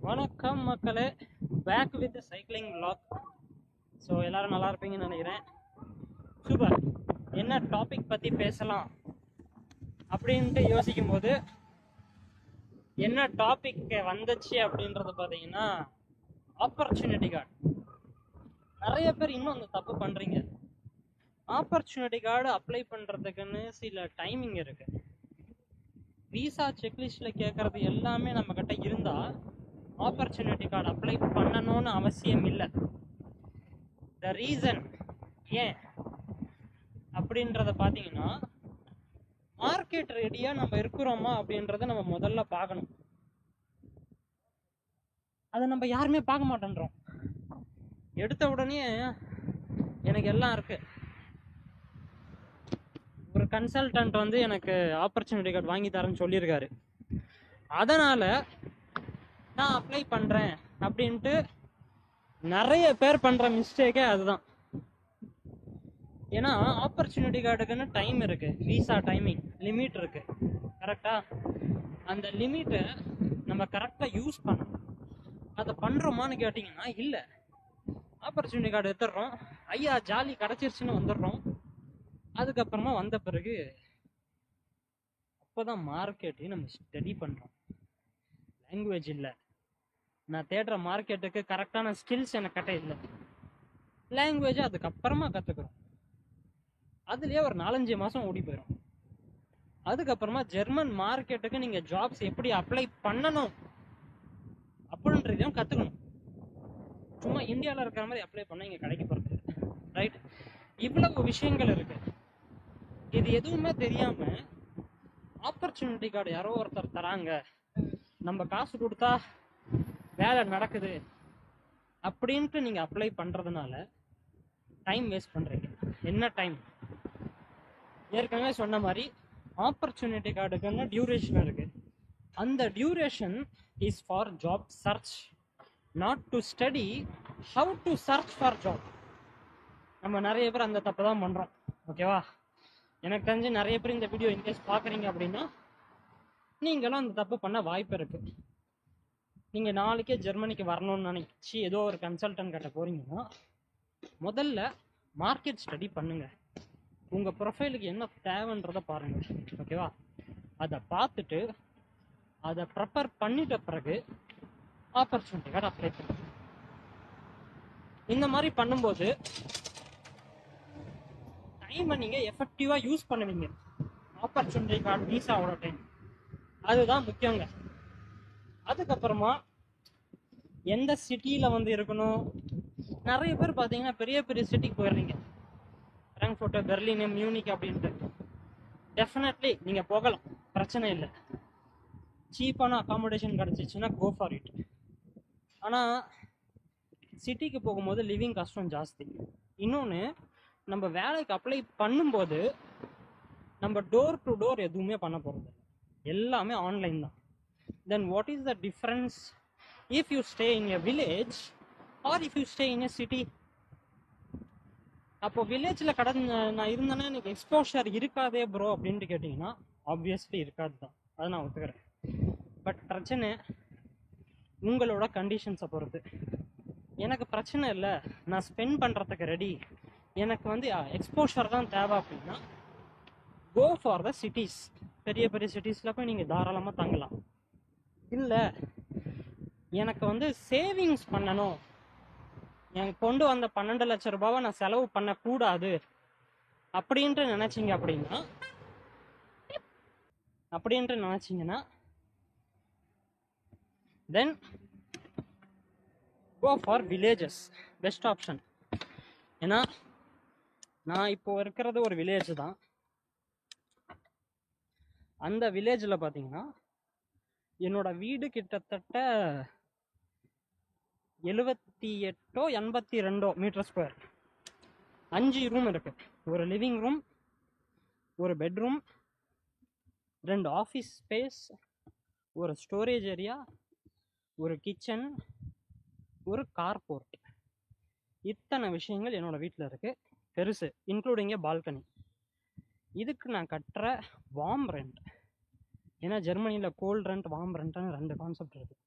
வணக்கம் மக்களே, back with cycling vlog. So எல்லாரும் நல்லா இருப்பீங்கன்னு நினைக்கிறேன். சூப்பர். என்ன டாபிக் பற்றி பேசலாம் அப்படின்ட்டு யோசிக்கும் போது என்ன டாபிக் வந்துச்சு அப்படின்றது பார்த்தீங்கன்னா ஆப்பர்ச்சுனிட்டி கார்டு. நிறைய பேர் இன்னும் அந்த தப்பு பண்ணுறீங்க. ஆப்பர்ச்சுனிட்டி கார்டு அப்ளை பண்ணுறதுக்குன்னு சில டைமிங் இருக்கு. விசா செக்லிஸ்டில் கேட்குறது எல்லாமே நம்மக்கிட்ட இருந்தால் ஆப்பர்ச்சுனிட்டி கார்டு அப்ளை பண்ணணும்னு அவசியம் இல்லை. த ரீசன் ஏன் அப்படின்றத பார்த்தீங்கன்னா, மார்க்கெட் ரெடியாக நம்ம இருக்கிறோமா அப்படின்றத நம்ம முதல்ல பார்க்கணும். அதை நம்ம யாருமே பார்க்க மாட்டேன்றோம். எடுத்த உடனே எனக்கு எல்லாம் இருக்கு. ஒரு கன்சல்டன்ட் வந்து எனக்கு ஆப்பர்ச்சுனிட்டி கார்டு வாங்கி தரேன்னு சொல்லியிருக்காரு, அதனால நான் அப்ளை பண்றேன் அப்படின்ட்டு நிறைய பேர் பண்ற மிஸ்டேக்கே அதுதான். ஏன்னா ஆப்பர்ச்சுனிட்டி கார்டுக்குன்னு டைம் இருக்கு, விசா டைமிங் லிமிட் இருக்கு. கரெக்டா? அந்த லிமிட்டை நம்ம கரெக்டாக யூஸ் பண்ணணும். அதை பண்றோமான்னு கேட்டிங்கன்னா இல்லை. ஆப்பர்ச்சுனிட்டி கார்டு எடுத்துடுறோம், ஐயா ஜாலி கிடச்சிருச்சுன்னு வந்துடுறோம். அதுக்கப்புறமா வந்த பிறகு அப்போதான் மார்க்கெட்டையும் நம்ம ஸ்டடி பண்ணுறோம். லாங்குவேஜ் இல்லை, நான் தேடுற மார்க்கெட்டுக்கு கரெக்டான ஸ்கில்ஸ் எனக்கிட்ட இல்லை. லாங்குவேஜை அதுக்கப்புறமா கற்றுக்குறோம். அதுலேயே ஒரு 4-5 மாதம் ஓடி போயிடும். அதுக்கப்புறமா ஜெர்மன் மார்க்கெட்டுக்கு நீங்கள் ஜாப்ஸ் எப்படி அப்ளை பண்ணணும் அப்படின்றதையும் கற்றுக்கணும். சும்மா இந்தியாவில் இருக்கிற மாதிரி அப்ளை பண்ண இங்கே கிடைக்க போகிறது ரைட். இவ்வளவு விஷயங்கள் இருக்கு. இது எதுவுமே தெரியாம ஆப்பர்ச்சுனிட்டி கார்டு யாரோ ஒருத்தர் தராங்க, நம்ம காசு கொடுத்தா வேலை நடக்குது அப்படின்ட்டு நீங்க அப்ளை பண்றதுனால டைம் வேஸ்ட் பண்றீங்க. என்ன டைம்? ஏற்கனவே சொன்ன மாதிரி ஆப்பர்ச்சுனிட்டி கார்டுக்குன்னு டியூரேஷன் இருக்கு. அந்த duration is for job search, not to study how to search for job. நம்ம நிறைய பேர் அந்த தப்பு தான் பண்றோம். ஓகேவா? எனக்கு தெரிஞ்சு நிறைய பேர் இந்த வீடியோ இன்கேஸ் பார்க்குறீங்க அப்படின்னா நீங்களும் அந்த தப்பு பண்ண வாய்ப்பு இருக்கு. நீங்கள் நாளைக்கே ஜெர்மனிக்கு வரணும்னு நினைச்சி ஏதோ ஒரு கன்சல்டன்ட் கிட்ட போறீங்கன்னா முதல்ல மார்க்கெட் ஸ்டடி பண்ணுங்க. உங்கள் ப்ரொஃபைலுக்கு என்ன தேவைன்றதை பாருங்க. ஓகேவா? அதை பார்த்துட்டு அதை ப்ரிப்பேர் பண்ணிட்ட பிறகு ஆப்பர்ச்சுனிட்டி கார்டு அப்ளை பண்ணுங்க. இந்த மாதிரி பண்ணும்போது டைமை நீங்கள் எஃபெக்டிவாக யூஸ் பண்ணுவீங்க. ஆப்பர்ச்சுனிட்டி கார்டு விசாவோட டைம் அதுதான் முக்கியங்க. அதுக்கப்புறமா எந்த சிட்டியில் வந்து இருக்கணும். நிறைய பேர் பார்த்தீங்கன்னா பெரிய பெரிய சிட்டிக்கு போயிடுறீங்க, ஃப்ராங்க்ஃபர்ட், பெர்லின், மியூனிக் அப்படின்ட்டு. டெஃபினெட்லி நீங்கள் போகலாம், பிரச்சனை இல்லை. சீப்பான அகாமடேஷன் கிடச்சிச்சுன்னா கோ ஃபார் இட். ஆனால் சிட்டிக்கு போகும்போது லிவிங் காஸ்டும் ஜாஸ்தி. இன்னொன்று, நம்ம வேலைக்கு அப்ளை பண்ணும்போது நம்ம டோர் டு டோர் எதுவுமே பண்ண போகிறது எல்லாமே ஆன்லைன் தான். Then what is the difference if you stay in a village or if you stay in a city? அப்போ வில்லேஜில் நான் இருந்தேன்னா எனக்கு எக்ஸ்போஷர் இருக்காதே ப்ரோ அப்படின்ட்டு கேட்டிங்கன்னா ஆப்வியஸ்லி இருக்காது தான், அதை நான் ஒத்துக்கிறேன். பட் பிரச்சனை உங்களோட கண்டிஷன்ஸை பொறுத்து. எனக்கு பிரச்சனை இல்லை, நான் ஸ்பெண்ட் பண்ணுறதுக்கு ரெடி, எனக்கு வந்து எக்ஸ்போஷர் தான் தேவை அப்படின்னா கோ ஃபார் த சிட்டிஸ். பெரிய பெரிய சிட்டிஸில் போய் நீங்கள் தாராளமாக தங்கலாம். இல்லை எனக்கு வந்து சேவிங்ஸ் பண்ணணும், எனக்கு கொண்டு வந்த 12 லட்சம் ரூபாவை நான் செலவு பண்ணக்கூடாது அப்படின்ட்டு நினச்சிங்கன்னா then go for villages, best option. ஏன்னா நான் இப்போ இருக்கிறது ஒரு வில்லேஜ் தான். அந்த வில்லேஜில் பார்த்தீங்கன்னா என்னோட வீடு கிட்டத்தட்ட 78 82 மீட்டர் ஸ்கொயர். 5 ரூம் இருக்கு. ஒரு லிவிங் ரூம், ஒரு பெட்ரூம், 2 ஆஃபீஸ் ஸ்பேஸ், ஒரு ஸ்டோரேஜ் ஏரியா, ஒரு கிச்சன், ஒரு கார்போர்ட். இத்தனை விஷயங்கள் என்னோட வீட்டில் இருக்கு, பெருசு, இன்க்ளூடிங் ஏ பால்கனி. இதுக்கு நான் கட்டுற வார்ம் ரெண்ட். ஏன்னா ஜெர்மனியில் கோல்ட் ரெண்ட், வார்ம் ரெண்ட்னு 2 கான்செப்ட் இருக்குது.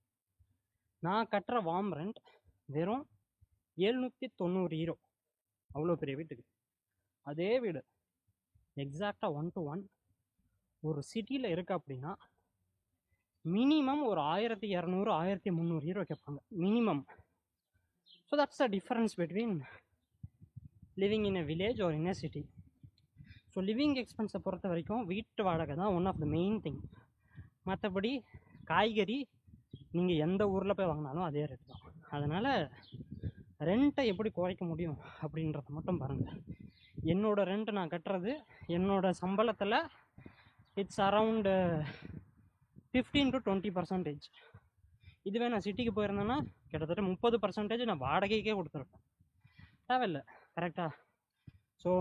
நான் கட்டுற வார்ம் ரெண்ட் வெறும் 790 ஈரோ. அவ்வளோ பெரிய வீட்டுக்கு. அதே வீடு எக்ஸாக்டாக 1 to 1 ஒரு சிட்டியில் இருக்கு அப்படின்னா மினிமம் ஒரு 1200 1300 ஈரோ கேட்பாங்க minimum. So that's the difference between living in a village or in a city. So living எக்ஸ்பென்ஸை பொறுத்த வரைக்கும் வீட்டு வாடகை தான் one of the main thing. மற்றபடி காய்கறி நீங்கள் எந்த ஊரில் போய் வாங்கினாலும் அதே ரேட் தான். அதனால் ரெண்ட்டை எப்படி குறைக்க முடியும் அப்படின்றத மட்டும் பாருங்கள். என்னோடய ரெண்ட் நான் கட்டுறது என்னோடய சம்பளத்தில் இட்ஸ் அரவுண்டு 15 to 20%. இதுவே நான் சிட்டிக்கு போயிருந்தேன்னா கிட்டத்தட்ட 30% நான் வாடகைக்கே கொடுத்துருப்பேன். தேவையில்லை. கரெக்டாக? So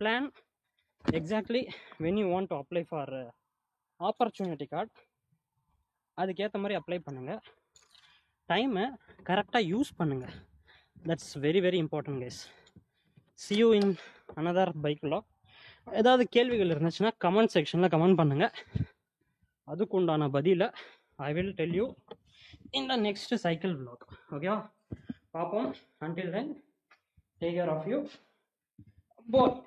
plan exactly when you want to apply for opportunity card அதுக்கேற்ற மாதிரி அப்ளை பண்ணுங்கள். டைமை கரெக்டாக யூஸ் பண்ணுங்கள். That's very very important guys. see you in another bike vlog. ஏதாவது கேள்விகள் இருந்துச்சுன்னா கமெண்ட் செக்ஷனில் கமெண்ட் பண்ணுங்கள். அதுக்குண்டான பதிலை I will tell you in the next cycle vlog. ஓகேவா? பார்ப்போம். until then take care of you both.